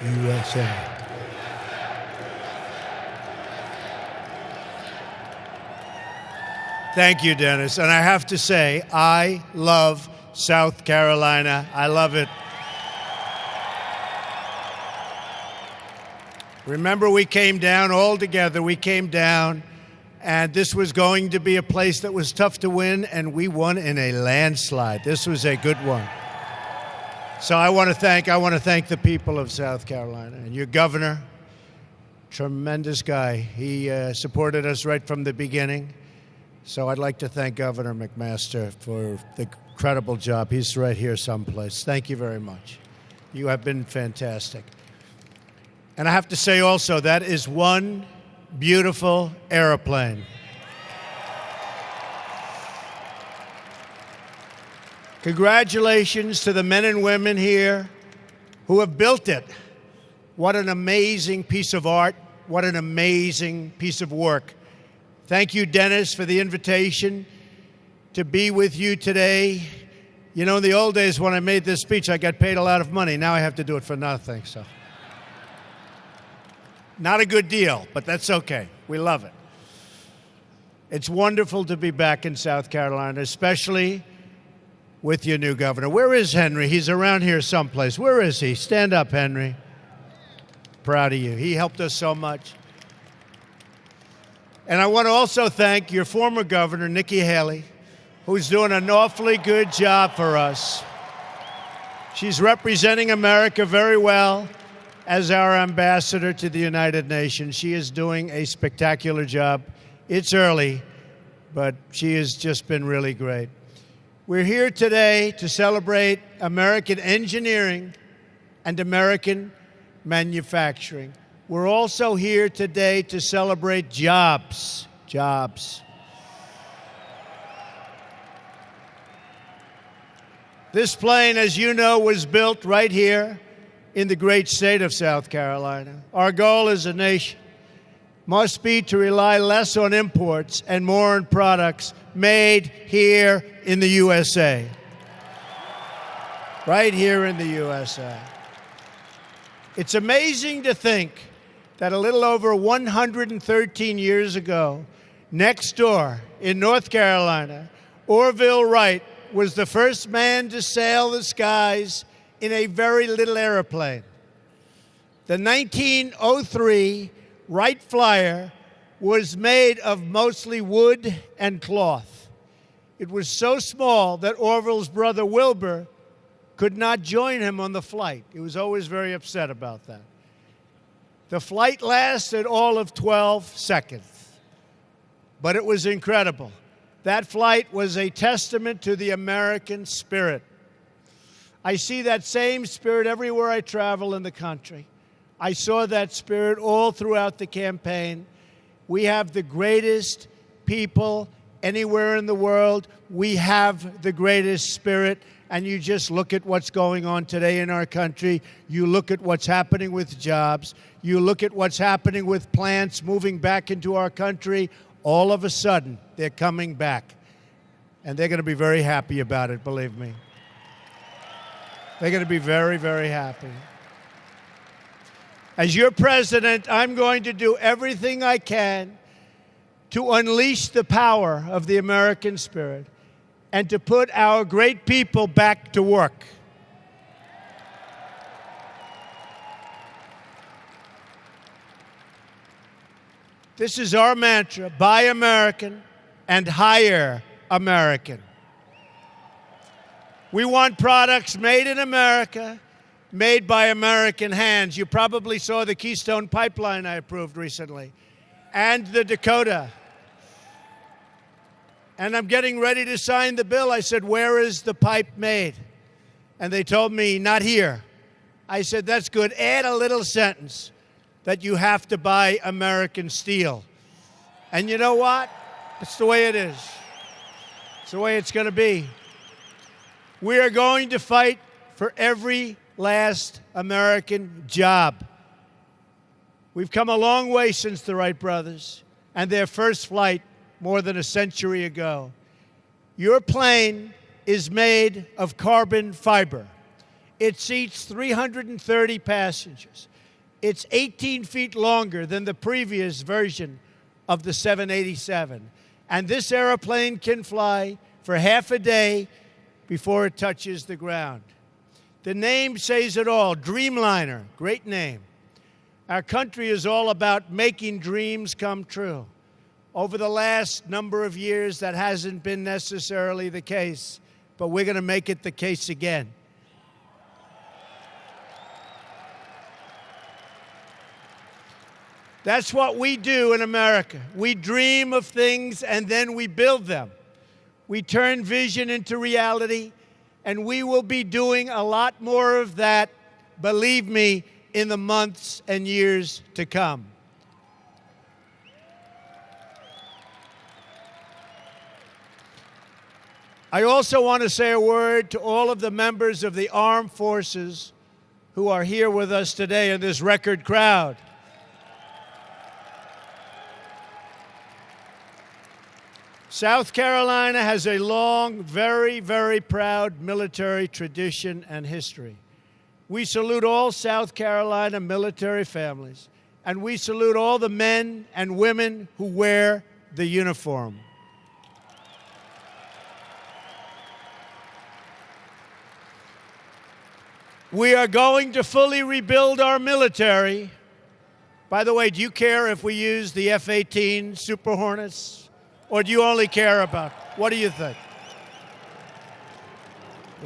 USA. Thank you, Dennis. And I have to say, I love South Carolina. I love it. Remember, we came down all together. We came down, and this was going to be a place that was tough to win, and we won in a landslide. This was a good one. So I want to thank the people of South Carolina and your governor, tremendous guy. He supported us right from the beginning. So I'd like to thank Governor McMaster for the incredible job. He's right here someplace. Thank you very much. You have been fantastic. And I have to say also, that is one beautiful airplane. Congratulations to the men and women here who have built it. What an amazing piece of art. What an amazing piece of work. Thank you, Dennis, for the invitation to be with you today. You know, in the old days when I made this speech, I got paid a lot of money. Now I have to do it for nothing, so. Not a good deal, but that's okay. We love it. It's wonderful to be back in South Carolina, especially with your new governor. Where is Henry? He's around here someplace. Where is he? Stand up, Henry. Proud of you. He helped us so much. And I want to also thank your former governor, Nikki Haley, who's doing an awfully good job for us. She's representing America very well as our ambassador to the United Nations. She is doing a spectacular job. It's early, but she has just been really great. We're here today to celebrate American engineering and American manufacturing. We're also here today to celebrate jobs. Jobs. This plane, as you know, was built right here in the great state of South Carolina. Our goal as a nation must be to rely less on imports and more on products made here in the USA. Right here in the USA. It's amazing to think that a little over 113 years ago, next door in North Carolina, Orville Wright was the first man to sail the skies in a very little airplane. The 1903 Wright Flyer was made of mostly wood and cloth. It was so small that Orville's brother Wilbur could not join him on the flight. He was always very upset about that. The flight lasted all of 12 seconds, but it was incredible. That flight was a testament to the American spirit. I see that same spirit everywhere I travel in the country. I saw that spirit all throughout the campaign. We have the greatest people anywhere in the world. We have the greatest spirit. And you just look at what's going on today in our country. You look at what's happening with jobs. You look at what's happening with plants moving back into our country. All of a sudden, they're coming back. And they're going to be very happy about it, believe me. They're going to be very, very happy. As your president, I'm going to do everything I can to unleash the power of the American spirit and to put our great people back to work. This is our mantra: buy American and hire American. We want products made in America, made by American hands. You probably saw the Keystone Pipeline I approved recently, and the Dakota. And I'm getting ready to sign the bill. I said, where is the pipe made? And they told me, not here. I said, that's good. Add a little sentence that you have to buy American steel. And you know what? It's the way it is. It's the way it's going to be. We are going to fight for every last American job. We've come a long way since the Wright brothers and their first flight more than a century ago. Your plane is made of carbon fiber. It seats 330 passengers. It's 18 feet longer than the previous version of the 787. And this airplane can fly for half a day before it touches the ground. The name says it all, Dreamliner, great name. Our country is all about making dreams come true. Over the last number of years, that hasn't been necessarily the case, but we're going to make it the case again. That's what we do in America. We dream of things and then we build them. We turn vision into reality, and we will be doing a lot more of that, believe me, in the months and years to come. I also want to say a word to all of the members of the armed forces who are here with us today in this record crowd. South Carolina has a long, very, very proud military tradition and history. We salute all South Carolina military families, and we salute all the men and women who wear the uniform. We are going to fully rebuild our military. By the way, do you care if we use the F-18 Super Hornets? Or do you only care about, what do you think?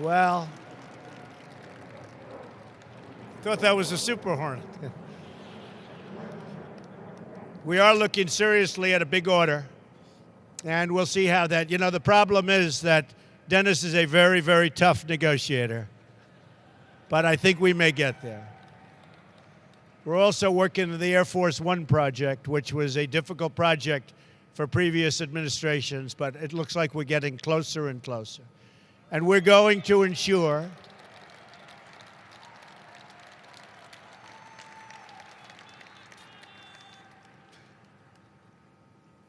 Well, thought that was a Super Hornet. We are looking seriously at a big order, and we'll see how that, the problem is that Dennis is a very, very tough negotiator, but I think we may get there. We're also working on the Air Force One project, which was a difficult project for previous administrations, but it looks like we're getting closer and closer. And we're going to ensure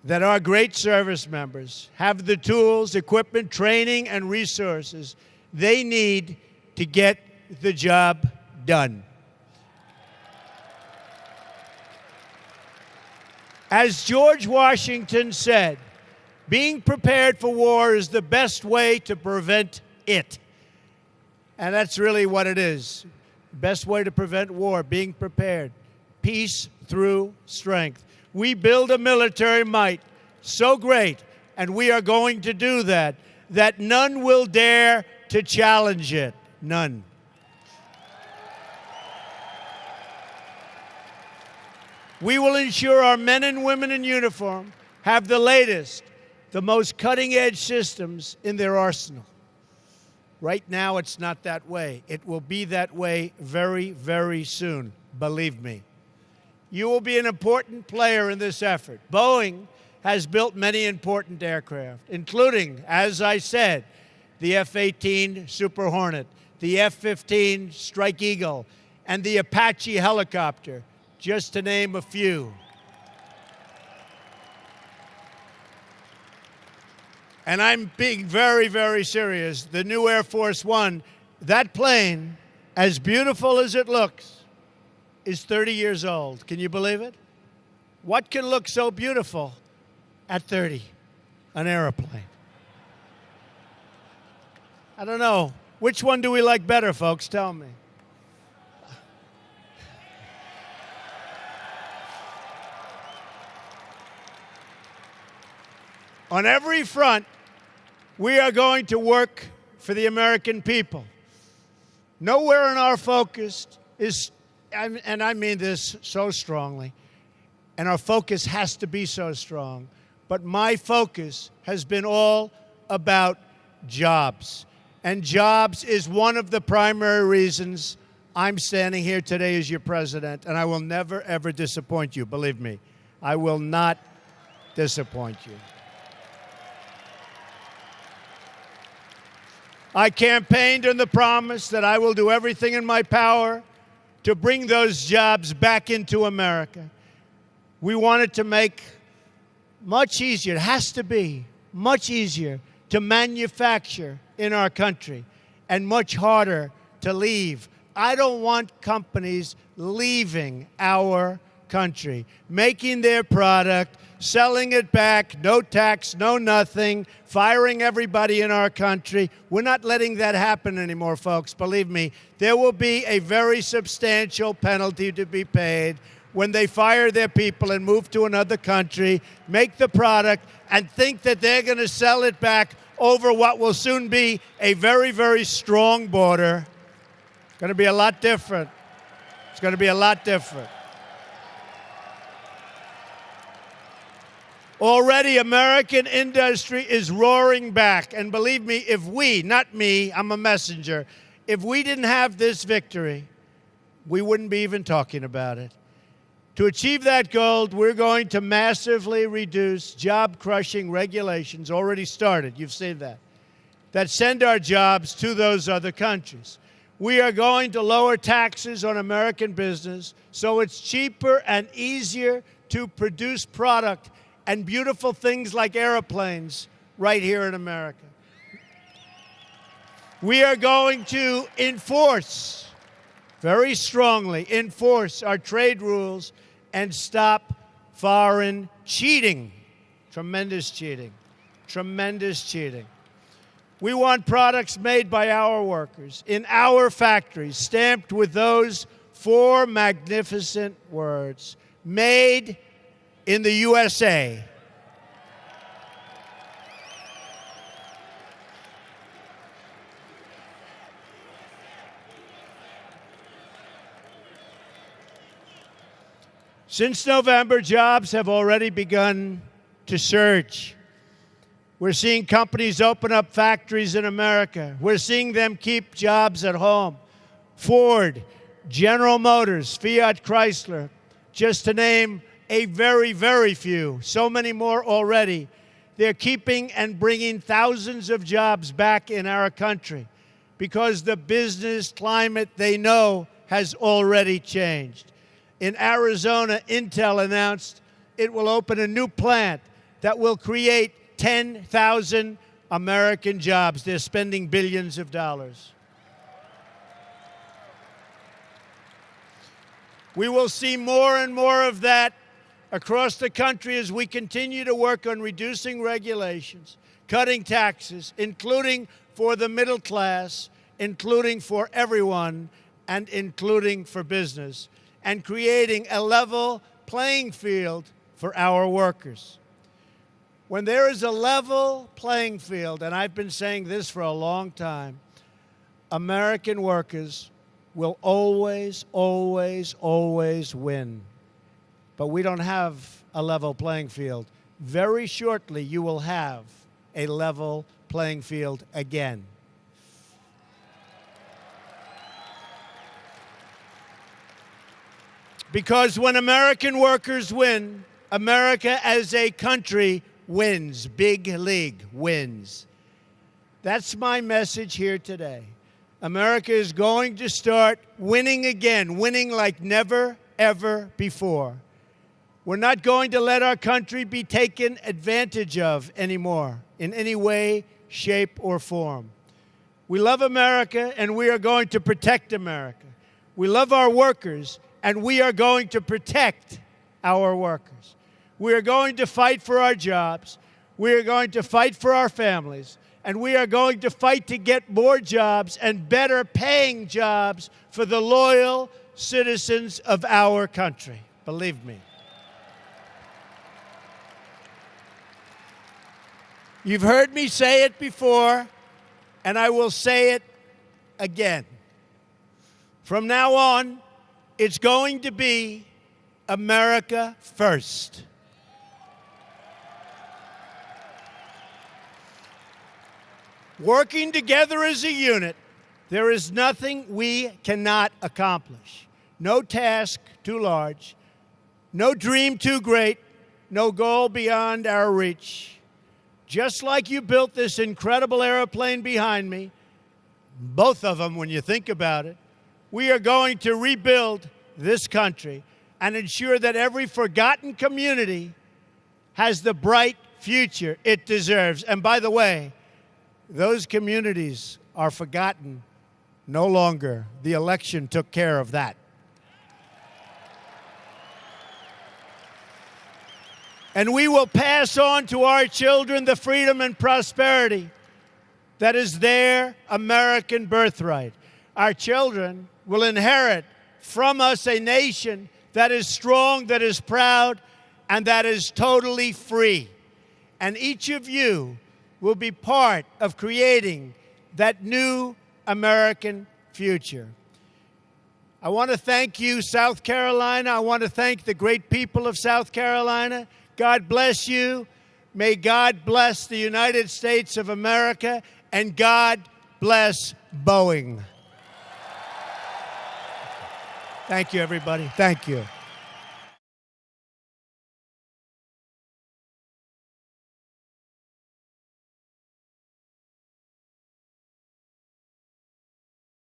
that our great service members have the tools, equipment, training, and resources they need to get the job done. As George Washington said, being prepared for war is the best way to prevent it. And that's really what it is. Best way to prevent war, being prepared. Peace through strength. We build a military might so great, and we are going to do that none will dare to challenge it. None. We will ensure our men and women in uniform have the latest, the most cutting-edge systems in their arsenal. Right now, it's not that way. It will be that way very, very soon, believe me. You will be an important player in this effort. Boeing has built many important aircraft, including, as I said, the F-18 Super Hornet, the F-15 Strike Eagle, and the Apache helicopter, just to name a few. And I'm being very, very serious. The new Air Force One, that plane, as beautiful as it looks, is 30 years old. Can you believe it? What can look so beautiful at 30? An airplane. I don't know. Which one do we like better, folks? Tell me. On every front, we are going to work for the American people. Nowhere in our focus is, and I mean this so strongly, and our focus has to be so strong, but my focus has been all about jobs. And jobs is one of the primary reasons I'm standing here today as your president, and I will never, ever disappoint you, believe me. I will not disappoint you. I campaigned on the promise that I will do everything in my power to bring those jobs back into America. We wanted to make much easier, it has to be much easier to manufacture in our country and much harder to leave. I don't want companies leaving our country, making their product, selling it back, no tax, no nothing, firing everybody in our country. We're not letting that happen anymore, folks. Believe me, there will be a very substantial penalty to be paid when they fire their people and move to another country, make the product, and think that they're going to sell it back over what will soon be a very, very strong border. It's going to be a lot different. It's going to be a lot different. Already, American industry is roaring back. And believe me, if we, not me, I'm a messenger, if we didn't have this victory, we wouldn't be even talking about it. To achieve that goal, we're going to massively reduce job-crushing regulations, already started, you've seen that send our jobs to those other countries. We are going to lower taxes on American business so it's cheaper and easier to produce product and beautiful things like airplanes right here in America. We are going to enforce, very strongly, enforce our trade rules and stop foreign cheating. Tremendous cheating. Tremendous cheating. We want products made by our workers in our factories, stamped with those 4 magnificent words: made in the USA. Since November, jobs have already begun to surge. We're seeing companies open up factories in America. We're seeing them keep jobs at home. Ford, General Motors, Fiat Chrysler, just to name a very, very few. So many more already. They're keeping and bringing thousands of jobs back in our country because the business climate they know has already changed. In Arizona, Intel announced it will open a new plant that will create 10,000 American jobs. They're spending billions of dollars. We will see more and more of that across the country as we continue to work on reducing regulations, cutting taxes, including for the middle class, including for everyone, and including for business, and creating a level playing field for our workers. When there is a level playing field, and I've been saying this for a long time, American workers will always, always, always win. But we don't have a level playing field. Very shortly, you will have a level playing field again. Because when American workers win, America as a country wins. Big league wins. That's my message here today. America is going to start winning again, winning like never, ever before. We're not going to let our country be taken advantage of anymore in any way, shape, or form. We love America, and we are going to protect America. We love our workers, and we are going to protect our workers. We are going to fight for our jobs. We are going to fight for our families. And we are going to fight to get more jobs and better paying jobs for the loyal citizens of our country. Believe me. You've heard me say it before, and I will say it again. From now on, it's going to be America first. Working together as a unit, there is nothing we cannot accomplish. No task too large, no dream too great, no goal beyond our reach. Just like you built this incredible airplane behind me, both of them when you think about it, we are going to rebuild this country and ensure that every forgotten community has the bright future it deserves. And by the way, those communities are forgotten No longer. The election took care of that. And we will pass on to our children the freedom and prosperity that is their American birthright. Our children will inherit from us a nation that is strong, that is proud, and that is totally free. And each of you will be part of creating that new American future. I want to thank you, South Carolina. I want to thank the great people of South Carolina. God bless you. May God bless the United States of America, and God bless Boeing. Thank you, everybody. Thank you.